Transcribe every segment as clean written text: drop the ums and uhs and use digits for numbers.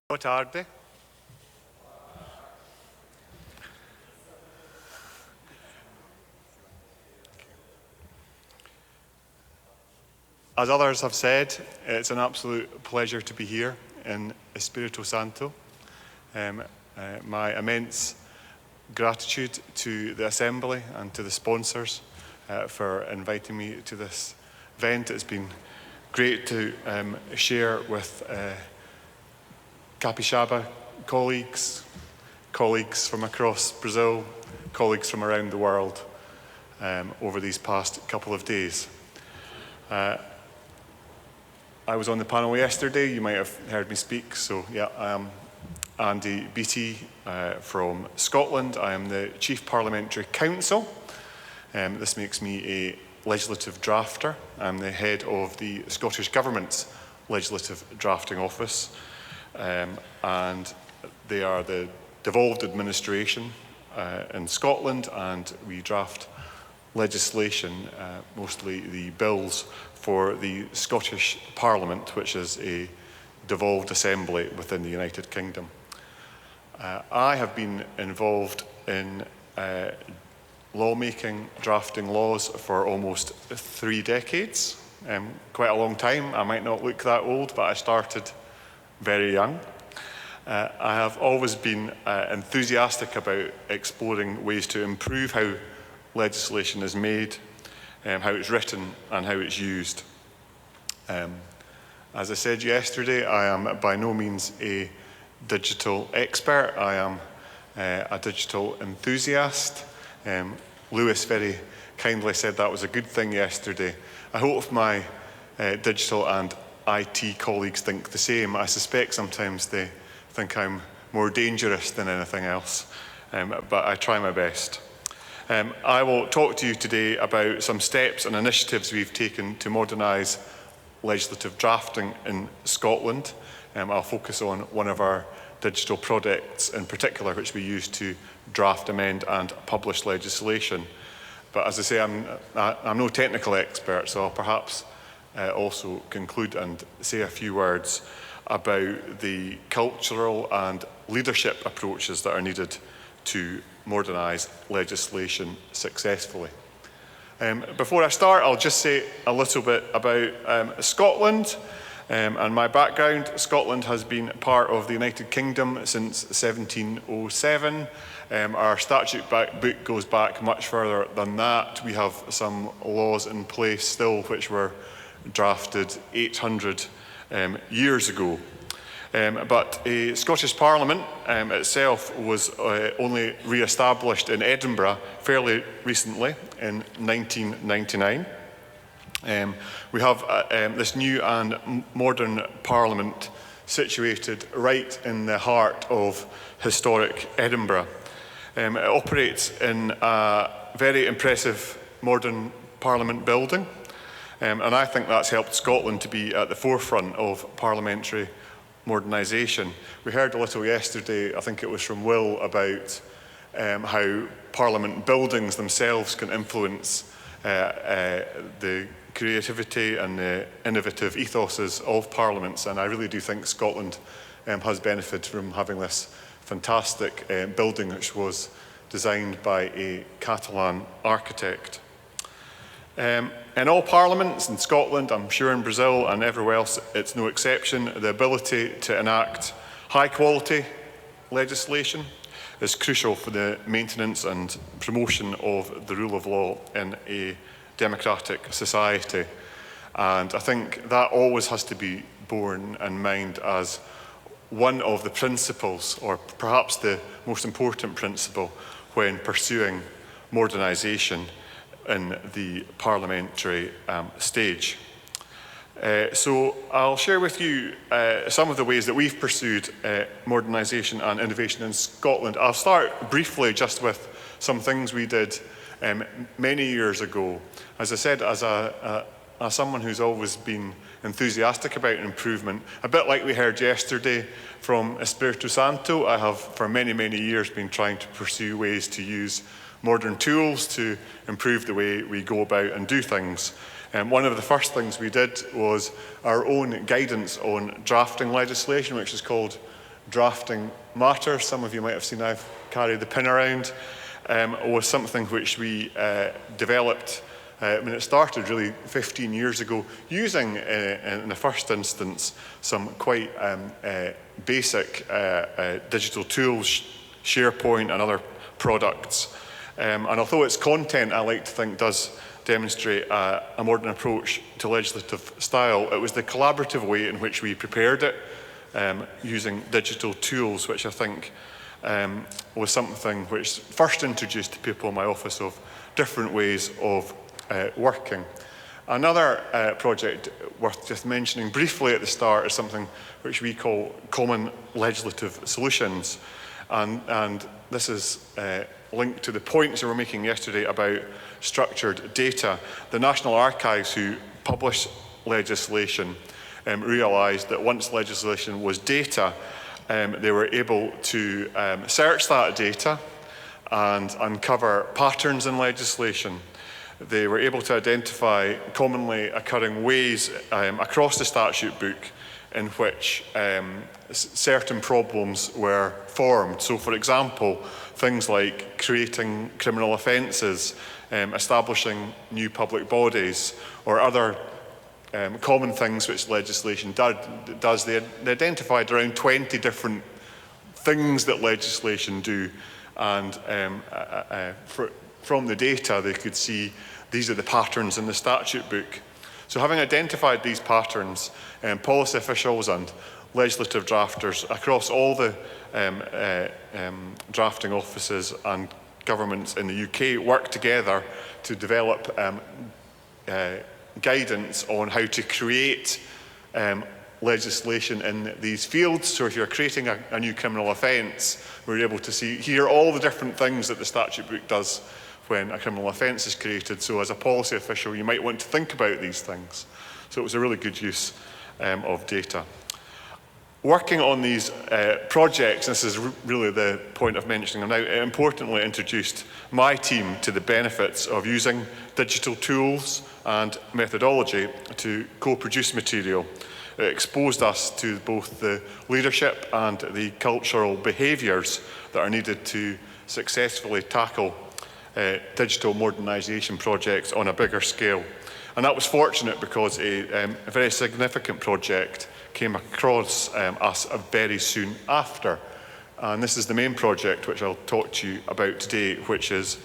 Boa tarde. As others have said, it's an absolute pleasure to be here in Espírito Santo. My immense gratitude to the Assembly and to the sponsors for inviting me to this event. It's been great to share with Capixaba colleagues from across Brazil, colleagues from around the world over these past couple of days. I was on the panel yesterday, you might have heard me speak, so yeah, I am Andy Beattie from Scotland. I am the Chief Parliamentary Counsel. This makes me a legislative drafter. I'm the head of the Scottish Government's Legislative Drafting Office, and they are the devolved administration in Scotland, and we draft legislation, mostly the bills for the Scottish Parliament, which is a devolved assembly within the United Kingdom. I have been involved in lawmaking, drafting laws for almost 3 decades. Quite a long time. I might not look that old, but I started very young. I have always been enthusiastic about exploring ways to improve how legislation is made, how it's written and how it's used. As I said yesterday, I am by no means a digital expert. I am a digital enthusiast. Lewis very kindly said that was a good thing yesterday. I hope my digital and IT colleagues think the same. I suspect sometimes they think I'm more dangerous than anything else, but I try my best. I will talk to you today about some steps and initiatives we've taken to modernise legislative drafting in Scotland. I'll focus on one of our digital products in particular, which we use to draft, amend and publish legislation. But as I say, I'm no technical expert, so I'll perhaps also conclude and say a few words about the cultural and leadership approaches that are needed to modernise legislation successfully. Before I start, I'll just say a little bit about Scotland and my background. Scotland has been part of the United Kingdom since 1707. Our statute book goes back much further than that. We have some laws in place still which were drafted 800 years ago. But a Scottish Parliament itself was only re-established in Edinburgh fairly recently in 1999. We have this new and modern Parliament situated right in the heart of historic Edinburgh. It operates in a very impressive modern Parliament building, and I think that's helped Scotland to be at the forefront of parliamentary modernisation. We heard a little yesterday, I think it was from Will, about how Parliament buildings themselves can influence the creativity and the innovative ethoses of parliaments, and I really do think Scotland has benefited from having this fantastic building which was designed by a Catalan architect. In all parliaments in Scotland, I'm sure in Brazil and everywhere else, it's no exception, the ability to enact high quality legislation is crucial for the maintenance and promotion of the rule of law in a democratic society. And I think that always has to be borne in mind as one of the principles, or perhaps the most important principle, when pursuing modernisation in the parliamentary stage. So I'll share with you some of the ways that we've pursued modernisation and innovation in Scotland. I'll start briefly just with some things we did many years ago. As I said, as someone who's always been enthusiastic about improvement, a bit like we heard yesterday from Espírito Santo, I have for many, many years been trying to pursue ways to use modern tools to improve the way we go about and do things. One of the first things we did was our own guidance on drafting legislation, which is called drafting matters. Some of you might have seen I've carried the pin around. Was something which we developed when it started really 15 years ago, using in the first instance some quite basic digital tools, SharePoint and other products. And although its content, I like to think, does demonstrate a modern approach to legislative style, it was the collaborative way in which we prepared it, using digital tools, which I think was something which first introduced to people in my office of different ways of working. Another project worth just mentioning briefly at the start is something which we call Common Legislative Solutions. And this is linked to the points we were making yesterday about structured data. The National Archives, who publish legislation, realised that once legislation was data, they were able to search that data and uncover patterns in legislation. They were able to identify commonly occurring ways across the statute book in which certain problems were formed. So, for example, things like creating criminal offences, establishing new public bodies, or other common things which legislation does. They identified around 20 different things that legislation do, and from the data they could see these are the patterns in the statute book. So having identified these patterns, policy officials and legislative drafters across all the drafting offices and governments in the UK work together to develop guidance on how to create legislation in these fields. So if you're creating a new criminal offence, we're able to see here all the different things that the statute book does when a criminal offence is created. So as a policy official, you might want to think about these things. So it was a really good use of data. Working on these projects, this is really the point of mentioning them now, it importantly introduced my team to the benefits of using digital tools and methodology to co-produce material. It exposed us to both the leadership and the cultural behaviours that are needed to successfully tackle digital modernisation projects on a bigger scale. And that was fortunate because a very significant project came across us very soon after. And this is the main project which I'll talk to you about today, which is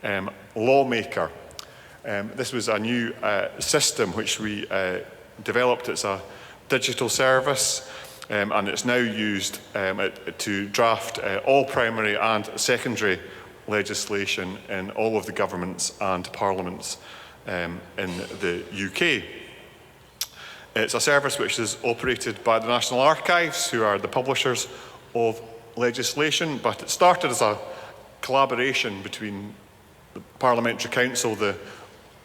LawMaker. This was a new system which we developed. It's a digital service, and it's now used to draft all primary and secondary legislation in all of the governments and parliaments in the UK. It's a service which is operated by the National Archives, who are the publishers of legislation, but it started as a collaboration between the Parliamentary Council, the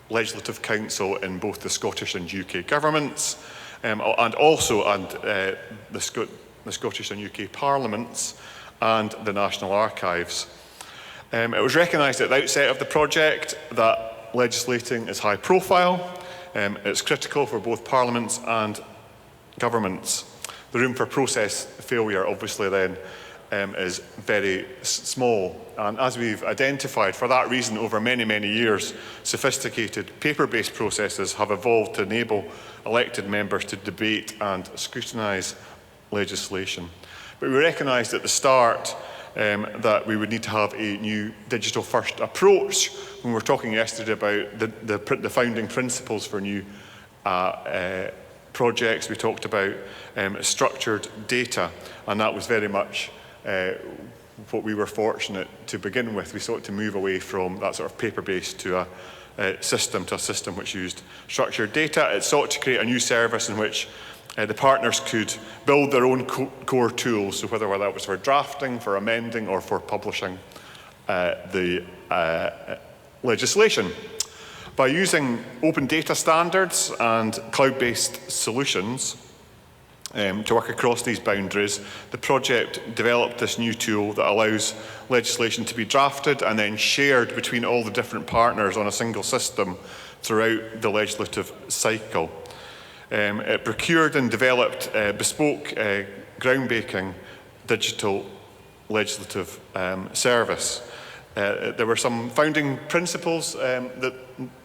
Legislative Council in both the Scottish and UK governments, and also the Scottish and UK parliaments and the National Archives. It was recognised at the outset of the project that legislating is high profile. It's critical for both parliaments and governments. The room for process failure, obviously, then is very small. And as we've identified, for that reason, over many, many years, sophisticated paper-based processes have evolved to enable elected members to debate and scrutinise legislation. But we recognised at the start that we would need to have a new digital-first approach. When we were talking yesterday about the founding principles for new projects, we talked about structured data, and that was very much what we were fortunate to begin with. We sought to move away from that sort of paper-based to a system which used structured data. It sought to create a new service in which the partners could build their own core tools, so whether that was for drafting, for amending, or for publishing the legislation. By using open data standards and cloud-based solutions to work across these boundaries, the project developed this new tool that allows legislation to be drafted and then shared between all the different partners on a single system throughout the legislative cycle. It procured and developed bespoke, groundbreaking digital legislative service. There were some founding principles that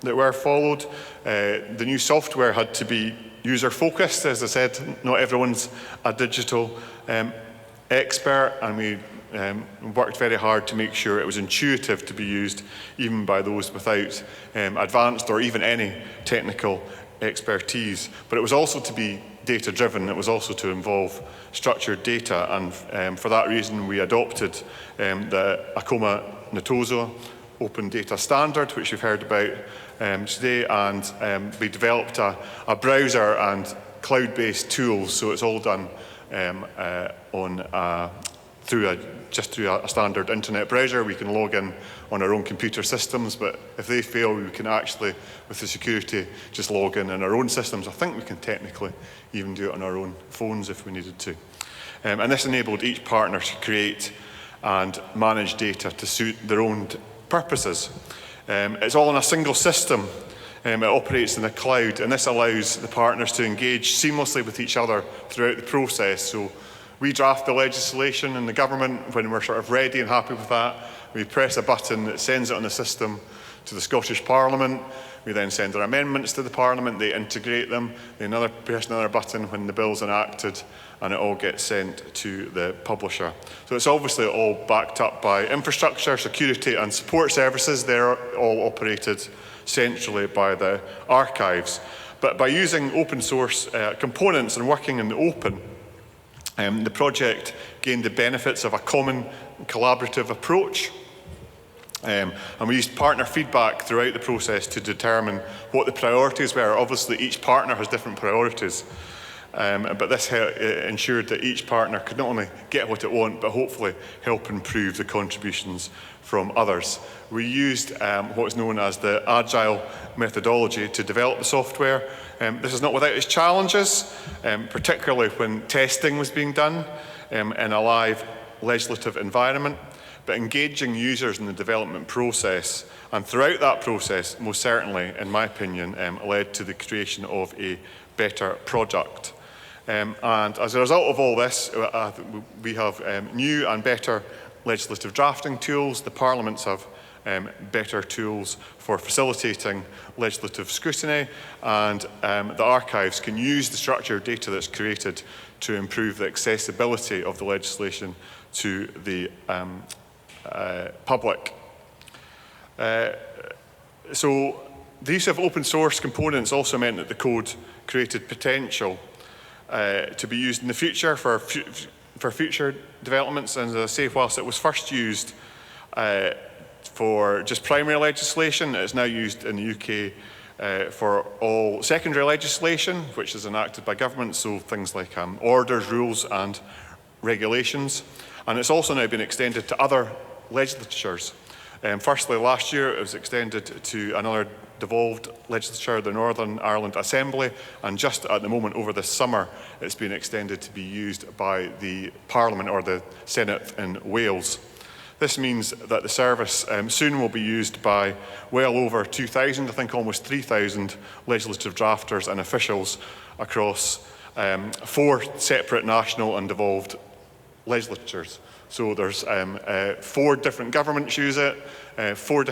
were followed. The new software had to be user-focused. As I said, not everyone's a digital expert, and we worked very hard to make sure it was intuitive to be used even by those without advanced or even any technical expertise. But it was also to be data-driven. It was also to involve structured data, and for that reason we adopted the Acoma Natoso Open Data Standard, which you've heard about today, and we developed a browser and cloud-based tools, so it's all done just through a standard internet browser. We can log in on our own computer systems, but if they fail, we can actually, with the security, just log in our own systems. I think we can technically even do it on our own phones if we needed to. And this enabled each partner to create and manage data to suit their own purposes. It's all in a single system. It operates in the cloud, and this allows the partners to engage seamlessly with each other throughout the process. So we draft the legislation in the government. When we're sort of ready and happy with that, we press a button that sends it on the system to the Scottish Parliament. We then send our amendments to the Parliament, they integrate them, they press another button when the bill's enacted, and it all gets sent to the publisher. So it's obviously all backed up by infrastructure, security and support services. They're all operated centrally by the archives. But by using open source components and working in the open, the project gained the benefits of a common collaborative approach. And we used partner feedback throughout the process to determine what the priorities were. Obviously, each partner has different priorities, but this ensured that each partner could not only get what it wants, but hopefully help improve the contributions from others. We used what's known as the agile methodology to develop the software. This is not without its challenges, particularly when testing was being done in a live legislative environment. But engaging users in the development process, and throughout that process, most certainly, in my opinion, led to the creation of a better product. And as a result of all this, we have new and better legislative drafting tools. The parliaments have better tools for facilitating legislative scrutiny, and the archives can use the structured data that's created to improve the accessibility of the legislation to the public. So the use of open source components also meant that the code created potential to be used in the future for future developments. And as I say, whilst it was first used for just primary legislation, it's now used in the UK for all secondary legislation, which is enacted by government, so things like orders, rules and regulations. And it's also now been extended to other legislatures. Firstly, last year it was extended to another devolved legislature, the Northern Ireland Assembly, and just at the moment over this summer it's been extended to be used by the Parliament or the Senate in Wales. This means that the service soon will be used by well over 2,000, I think almost 3,000 legislative drafters and officials across 4 separate national and devolved legislatures. So there's 4 different governments use it, 4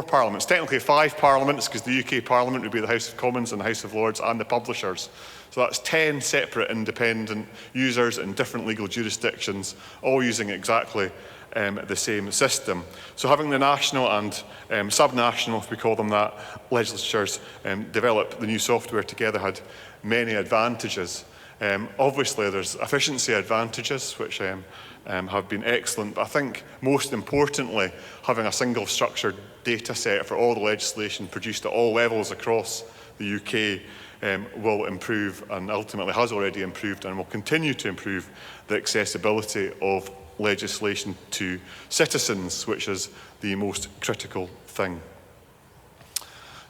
parliaments, technically 5 parliaments, because the UK Parliament would be the House of Commons and the House of Lords and the publishers. So that's 10 separate independent users in different legal jurisdictions, all using exactly the same system. So having the national and subnational, if we call them that, legislatures develop the new software together had many advantages. Obviously there's efficiency advantages, which have been excellent, but I think most importantly, having a single structured data set for all the legislation produced at all levels across the UK will improve, and ultimately has already improved and will continue to improve, the accessibility of legislation to citizens, which is the most critical thing.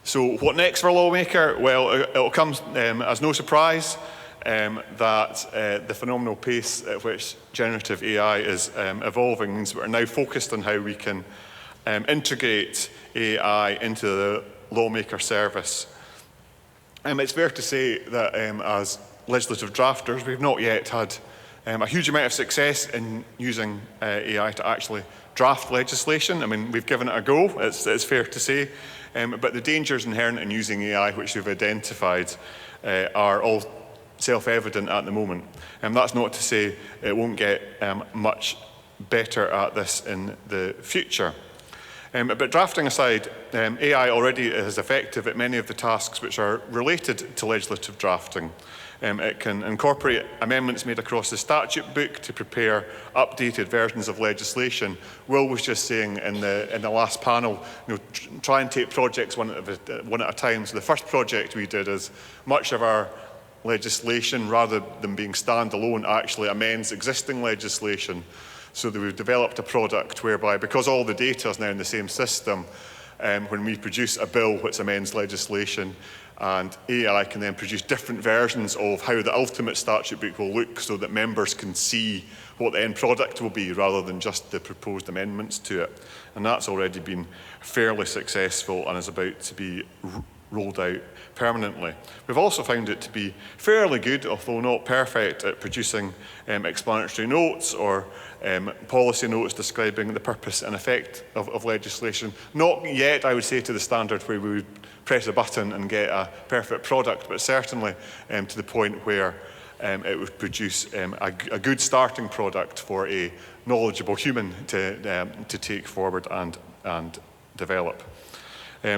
So what next for LawMaker? Well, it'll come as no surprise that the phenomenal pace at which generative AI is evolving means we're now focused on how we can integrate AI into the LawMaker service. It's fair to say that as legislative drafters, we've not yet had a huge amount of success in using AI to actually draft legislation. I mean, we've given it a go, it's fair to say, but the dangers inherent in using AI, which we've identified, are all self-evident at the moment. And that's not to say it won't get much better at this in the future. But drafting aside, AI already is effective at many of the tasks which are related to legislative drafting. It can incorporate amendments made across the statute book to prepare updated versions of legislation. Will was just saying in the last panel, try and take projects one at a time. So the first project we did is much of our legislation, rather than being standalone, actually amends existing legislation. So that we've developed a product whereby, because all the data is now in the same system, when we produce a bill which amends legislation, and AI can then produce different versions of how the ultimate statute book will look so that members can see what the end product will be rather than just the proposed amendments to it. And that's already been fairly successful and is about to be rolled out permanently. We've also found it to be fairly good, although not perfect, at producing explanatory notes or policy notes describing the purpose and effect of legislation. Not yet, I would say, to the standard where we would press a button and get a perfect product, but certainly to the point where it would produce a good starting product for a knowledgeable human to take forward and develop.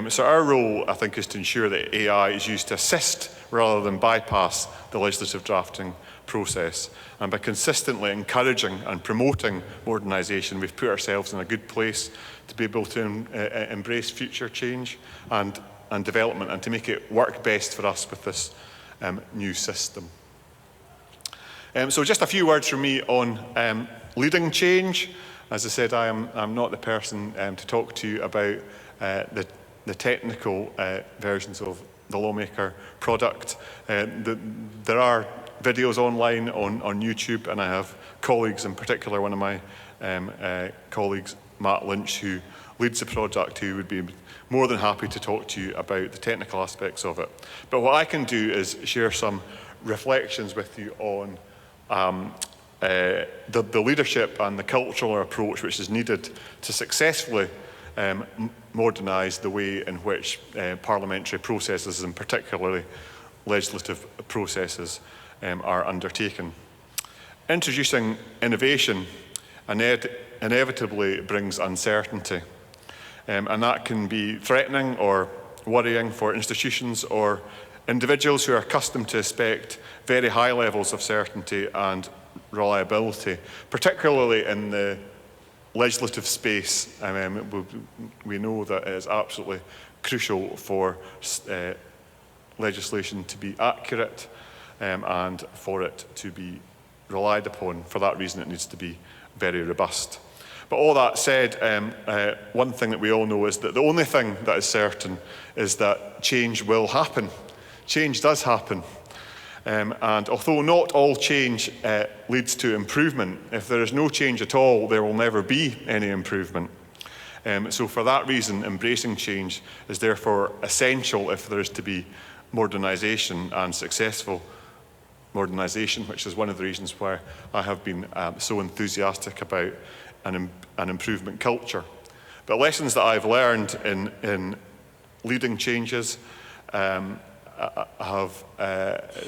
So our role, I think, is to ensure that AI is used to assist rather than bypass the legislative drafting process. And by consistently encouraging and promoting modernisation, we've put ourselves in a good place to be able to embrace future change and development and to make it work best for us with this new system. So just a few words from me on leading change. As I said, I'm not the person to talk to you about the technical versions of the LawMaker product. There are videos online on YouTube, and I have colleagues, in particular one of my colleagues, Matt Lynch, who leads the project, who would be more than happy to talk to you about the technical aspects of it. But what I can do is share some reflections with you on the leadership and the cultural approach which is needed to successfully modernise the way in which parliamentary processes, and particularly legislative processes, are undertaken. Introducing innovation inevitably brings uncertainty, and that can be threatening or worrying for institutions or individuals who are accustomed to expect very high levels of certainty and reliability, particularly in the legislative space. We know that it is absolutely crucial for legislation to be accurate and for it to be relied upon. For that reason, it needs to be very robust. But all that said, one thing that we all know is that the only thing that is certain is that change will happen. Change does happen. And although not all change leads to improvement, if there is no change at all, there will never be any improvement. So for that reason, embracing change is therefore essential if there is to be modernisation and successful modernisation, which is one of the reasons why I have been so enthusiastic about an improvement culture. But lessons that I've learned in leading changes have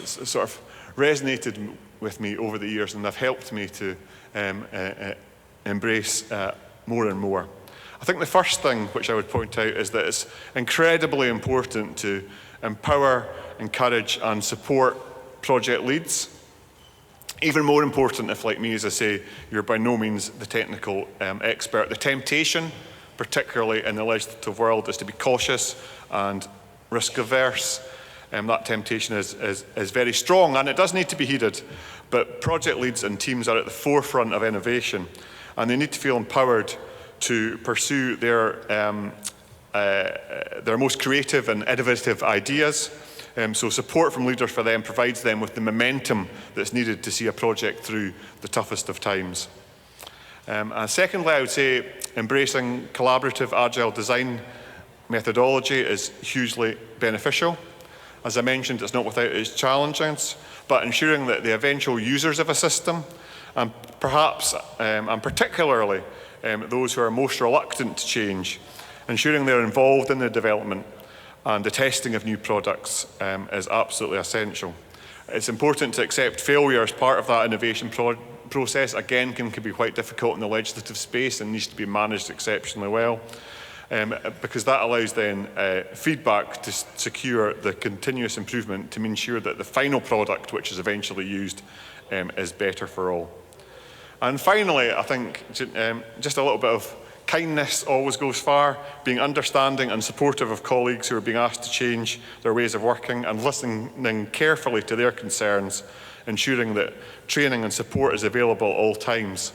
sort of resonated with me over the years, and have helped me to embrace more and more. I think the first thing which I would point out is that it's incredibly important to empower, encourage and support project leads. Even more important if, like me, as I say, you're by no means the technical expert. The temptation, particularly in the legislative world, is to be cautious and risk-averse. That temptation is very strong, and it does need to be heeded. But project leads and teams are at the forefront of innovation, and they need to feel empowered to pursue their most creative and innovative ideas. So support from leaders for them provides them with the momentum that's needed to see a project through the toughest of times. And secondly, I would say embracing collaborative agile design methodology is hugely beneficial. As I mentioned, it's not without its challenges, but ensuring that the eventual users of a system, and perhaps, and particularly those who are most reluctant to change, ensuring they're involved in the development and the testing of new products is absolutely essential. It's important to accept failure as part of that innovation process. Again, can be quite difficult in the legislative space and needs to be managed exceptionally well. Because that allows then feedback to secure the continuous improvement to ensure that the final product which is eventually used is better for all. And finally, I think just a little bit of kindness always goes far, being understanding and supportive of colleagues who are being asked to change their ways of working and listening carefully to their concerns, ensuring that training and support is available at all times.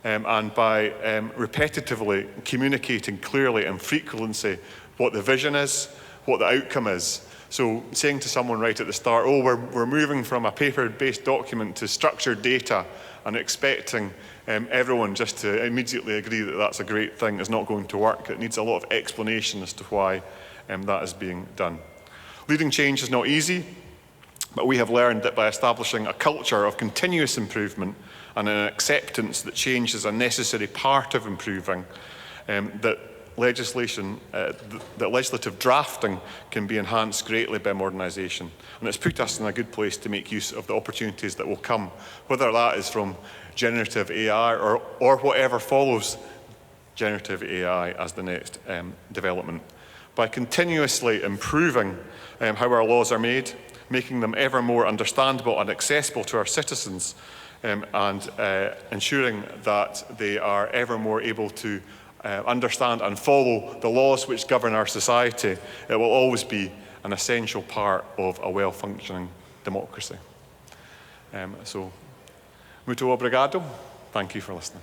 And by repetitively communicating clearly and frequently what the vision is, what the outcome is. So saying to someone right at the start, oh, we're moving from a paper-based document to structured data, and expecting everyone just to immediately agree that that's a great thing is not going to work. It needs a lot of explanation as to why that is being done. Leading change is not easy, but we have learned that by establishing a culture of continuous improvement and an acceptance that change is a necessary part of improving, that legislative drafting can be enhanced greatly by modernisation. And it's put us in a good place to make use of the opportunities that will come, whether that is from generative AI or whatever follows generative AI as the next development. By continuously improving how our laws are made, making them ever more understandable and accessible to our citizens, and ensuring that they are ever more able to understand and follow the laws which govern our society, it will always be an essential part of a well-functioning democracy. So, muito obrigado. Thank you for listening.